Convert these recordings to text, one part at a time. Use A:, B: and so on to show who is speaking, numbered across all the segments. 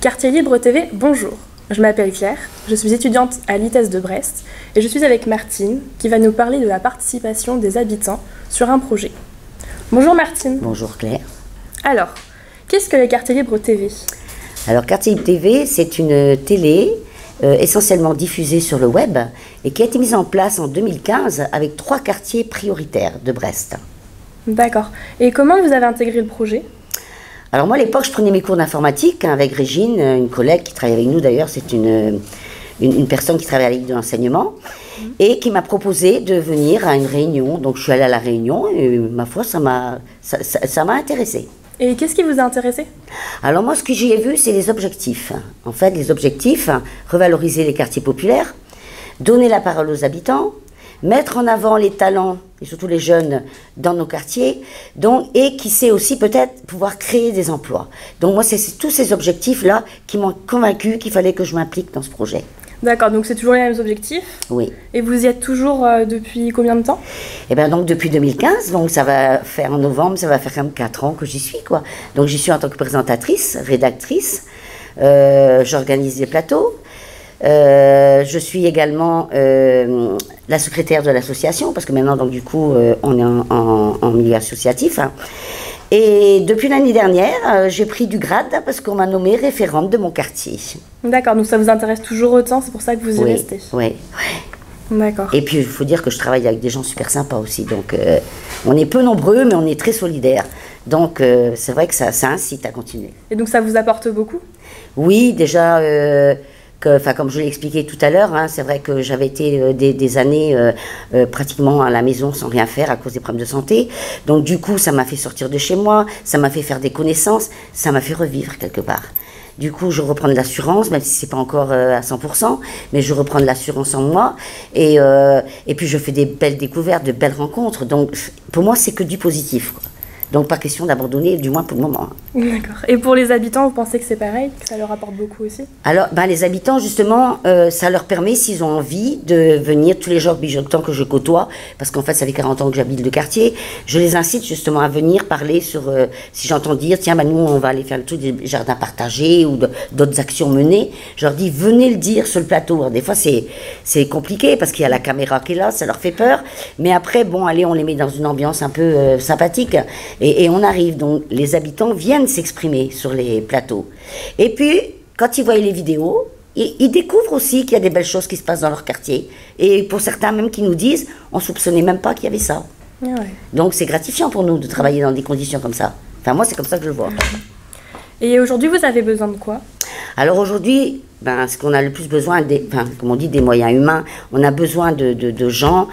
A: Quartier Libre TV, bonjour. Je m'appelle Claire, je suis étudiante à l'ITES de Brest et je suis avec Martine qui va nous parler de la participation des habitants sur un projet. Bonjour Martine.
B: Bonjour Claire.
A: Alors, qu'est-ce que le Quartier Libre TV?
B: Alors Quartier Libre TV, c'est une télé essentiellement diffusée sur le web et qui a été mise en place en 2015 avec 3 quartiers prioritaires de Brest.
A: D'accord. Et comment vous avez intégré le projet?
B: Alors moi à l'époque je prenais mes cours d'informatique avec Régine, une collègue qui travaille avec nous d'ailleurs, c'est une personne qui travaille à l'équipe de l'enseignement et qui m'a proposé de venir à une réunion. Donc je suis allée à la réunion et ma foi ça m'a intéressée.
A: Et qu'est-ce qui vous a intéressé?
B: Alors moi ce que j'y ai vu c'est les objectifs. En fait les objectifs, revaloriser les quartiers populaires, donner la parole aux habitants, mettre en avant les talents, et surtout les jeunes, dans nos quartiers, donc, et qui sait aussi peut-être pouvoir créer des emplois. Donc moi, c'est tous ces objectifs-là qui m'ont convaincu qu'il fallait que je m'implique dans ce projet.
A: D'accord, donc c'est toujours les mêmes objectifs?
B: Oui.
A: Et vous y êtes toujours depuis combien de temps?
B: Eh bien donc depuis 2015, donc ça va faire en novembre, ça va faire comme 4 ans que j'y suis, quoi. Donc j'y suis en tant que présentatrice, rédactrice, j'organise des plateaux. Je suis également la secrétaire de l'association, parce que maintenant, donc, du coup, on est en milieu associatif. Hein. Et depuis l'année dernière, j'ai pris du grade parce qu'on m'a nommée référente de mon quartier.
A: D'accord, donc ça vous intéresse toujours autant, c'est pour ça que vous y restez?
B: Oui.
A: D'accord.
B: Et puis, il faut dire que je travaille avec des gens super sympas aussi. Donc, on est peu nombreux, mais on est très solidaires. Donc, c'est vrai que ça incite à continuer.
A: Et donc, ça vous apporte beaucoup?
B: Oui, déjà... comme je l'ai expliqué tout à l'heure, hein, c'est vrai que j'avais été des années pratiquement à la maison sans rien faire à cause des problèmes de santé. Donc du coup, ça m'a fait sortir de chez moi, ça m'a fait faire des connaissances, ça m'a fait revivre quelque part. Du coup, je reprends de l'assurance, même si c'est pas encore à 100%, mais je reprends de l'assurance en moi. Et puis je fais des belles découvertes, de belles rencontres. Donc pour moi, c'est que du positif, quoi. Donc pas question d'abandonner, du moins pour le moment.
A: D'accord. Et pour les habitants, vous pensez que c'est pareil, que ça leur apporte beaucoup aussi? Alors,
B: les habitants, justement, ça leur permet, s'ils ont envie, de venir tous les jours, du temps que je côtoie, parce qu'en fait, ça fait 40 ans que j'habite le quartier, je les incite justement à venir parler sur, si j'entends dire, tiens, nous, on va aller faire le tour des jardins partagés ou d'autres actions menées, je leur dis, venez le dire sur le plateau. Alors, des fois, c'est compliqué, parce qu'il y a la caméra qui est là, ça leur fait peur, mais après, bon, allez, on les met dans une ambiance un peu sympathique. Et on arrive, donc les habitants viennent s'exprimer sur les plateaux. Et puis, quand ils voient les vidéos, ils découvrent aussi qu'il y a des belles choses qui se passent dans leur quartier. Et pour certains même qui nous disent, on ne soupçonnait même pas qu'il y avait ça.
A: Ouais.
B: Donc c'est gratifiant pour nous de travailler dans des conditions comme ça. Enfin moi c'est comme ça que je le vois.
A: Et aujourd'hui vous avez besoin de quoi?
B: Alors aujourd'hui, ce qu'on a le plus besoin, comme on dit, des moyens humains, on a besoin de gens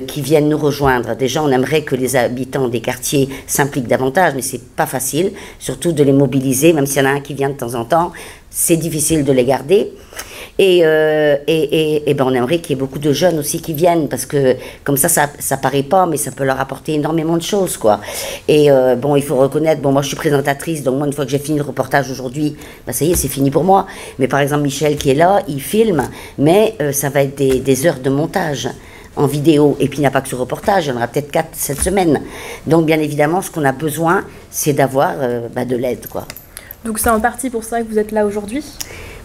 B: qui viennent nous rejoindre. Déjà, on aimerait que les habitants des quartiers s'impliquent davantage, mais c'est pas facile, surtout de les mobiliser, même s'il y en a un qui vient de temps en temps, c'est difficile de les garder. Et on aimerait qu'il y ait beaucoup de jeunes aussi qui viennent, parce que comme ça paraît pas, mais ça peut leur apporter énormément de choses, quoi. Et il faut reconnaître, moi je suis présentatrice, donc moi une fois que j'ai fini le reportage aujourd'hui, ça y est, c'est fini pour moi. Mais par exemple Michel qui est là, il filme, mais ça va être des heures de montage en vidéo, et puis il n'y a pas que ce reportage, il y en aura peut-être 4 cette semaine. Donc bien évidemment, ce qu'on a besoin, c'est d'avoir de l'aide, quoi.
A: Donc c'est en partie pour ça que vous êtes là aujourd'hui?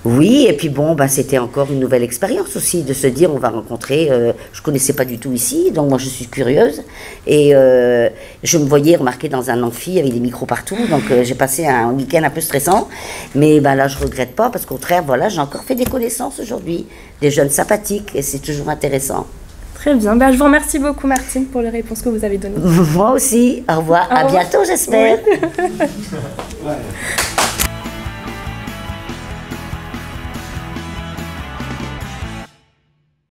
B: Oui, et puis c'était encore une nouvelle expérience aussi, de se dire on va rencontrer, je ne connaissais pas du tout ici, donc moi je suis curieuse, et je me voyais remarquer dans un amphi avec des micros partout, donc j'ai passé un week-end un peu stressant, mais là je ne regrette pas, parce qu'au contraire, voilà, j'ai encore fait des connaissances aujourd'hui, des jeunes sympathiques, et c'est toujours intéressant.
A: Très bien, je vous remercie beaucoup Martine pour les réponses que vous avez données.
B: Moi aussi, au revoir, à bientôt j'espère.
A: Oui.